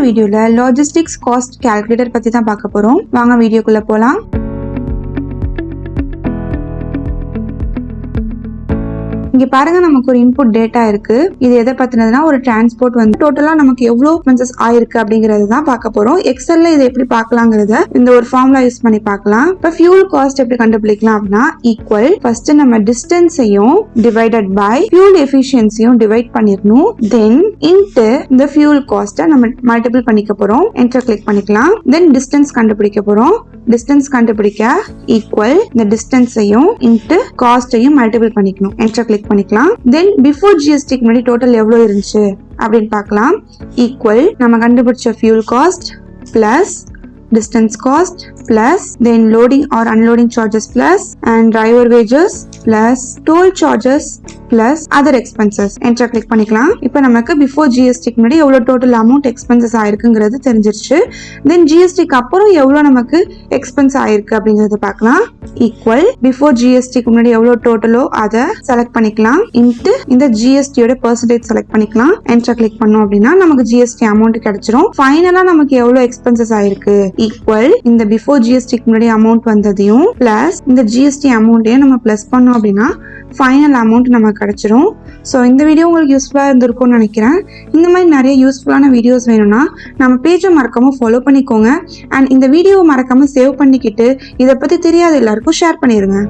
வீடியோல logistics cost calculator பத்தி தான் பார்க்க போறோம். வாங்க வீடியோக்குள்ள போலாம். இங்க பாருங்க, நமக்கு ஒரு இன்புட் டேட்டா இருக்கு. இது எதை பத்தினதுன்னா ஒரு டிரான்ஸ்போர்ட் வந்து டோட்டலா நமக்கு எவ்வளவு எக்ஸ்பென்சஸ் ஆயிருக்கு அப்படிங்கறது தான் பார்க்க போறோம். எக்ஸல்ல இதை எப்படி பார்க்கலாங்கிறத இந்த ஒரு ஃபார்முலா யூஸ் பண்ணி பார்க்கலாம். இப்ப ஃபியூல் காஸ்ட் எப்படி கண்டுபிடிக்கலாம் அப்படின்னா ஈக்குவல் ஃபர்ஸ்ட் நம்ம டிஸ்டன்ஸையும் டிவைடட் பை ஃபியூல் எஃபிஷியன்சியும் டிவைட் பண்ணிரணும். தென் இன்ட்டு இந்த ஃபியூல் காஸ்ட்டை நம்ம மல்டிபிள் பண்ணிக்க போறோம். என்டர் கிளிக் பண்ணிக்கலாம். தென் டிஸ்டன்ஸ் கண்டுபிடிக்க போறோம். டிஸ்டன்ஸ் கண்டுபிடிக்க ஈக்குவல் இந்த டிஸ்டன்ஸையும் இன்ட்டு காஸ்டையும் மல்டிபிள் பண்ணிக்கணும். என்டர் கிளிக் பண்ணிக்கலாம். தென் பிஃபோர் ஜிஎஸ்டிக்கு முன்னாடி டோட்டல் எவ்வளவு இருந்துச்சு அப்படின்னு பார்க்கலாம். ஈக்குவல் நம்ம கண்டுபிடிச்ச fuel cost plus distance cost plus then loading or unloading charges plus and driver wages plus toll charges plus other expenses. Enter click பண்ணிக்கலாம். இப்போ நமக்கு before GST க்கு முன்னாடி எவ்வளவு total amount expenses ஆயிருக்குங்கிறது தெரிஞ்சிருச்சு. then GST க்கு அப்புறம் எவ்வளவு நமக்கு expense ஆயிருக்கு அப்படிங்கறத பார்க்கலாம். equal before GST க்கு முன்னாடி எவ்வளவு டோட்டலோ அதை செலக்ட் பண்ணிக்கலாம். into இந்த GST யோட percentage செலக்ட் பண்ணிக்கலாம். Enter click பண்ணோம் அப்படின்னா நமக்கு GST amount கிடைச்சிரும். ஃபைனலா நமக்கு எவ்வளவு expenses ஆயிருக்கு ஈக்குவல் இந்த பிஃபோர் ஜிஎஸ்டிக்கு முன்னாடி அமௌண்ட் வந்ததையும் பிளஸ் இந்த ஜிஎஸ்டி அமௌண்ட்டையும் நம்ம பிளஸ் பண்ணோம் அப்படின்னா ஃபைனல் அமௌண்ட் நமக்கு கிடைச்சிரும். ஸோ இந்த வீடியோ உங்களுக்கு யூஸ்ஃபுல்லாக இருந்திருக்கும்னு நினைக்கிறேன். இந்த மாதிரி நிறைய யூஸ்ஃபுல்லான வீடியோஸ் வேணும்னா நம்ம பேஜை மறக்காம ஃபாலோ பண்ணிக்கோங்க. அண்ட் இந்த வீடியோவை மறக்காம சேவ் பண்ணிக்கிட்டு இதை பற்றி தெரியாத எல்லாருக்கும் ஷேர் பண்ணிடுங்க.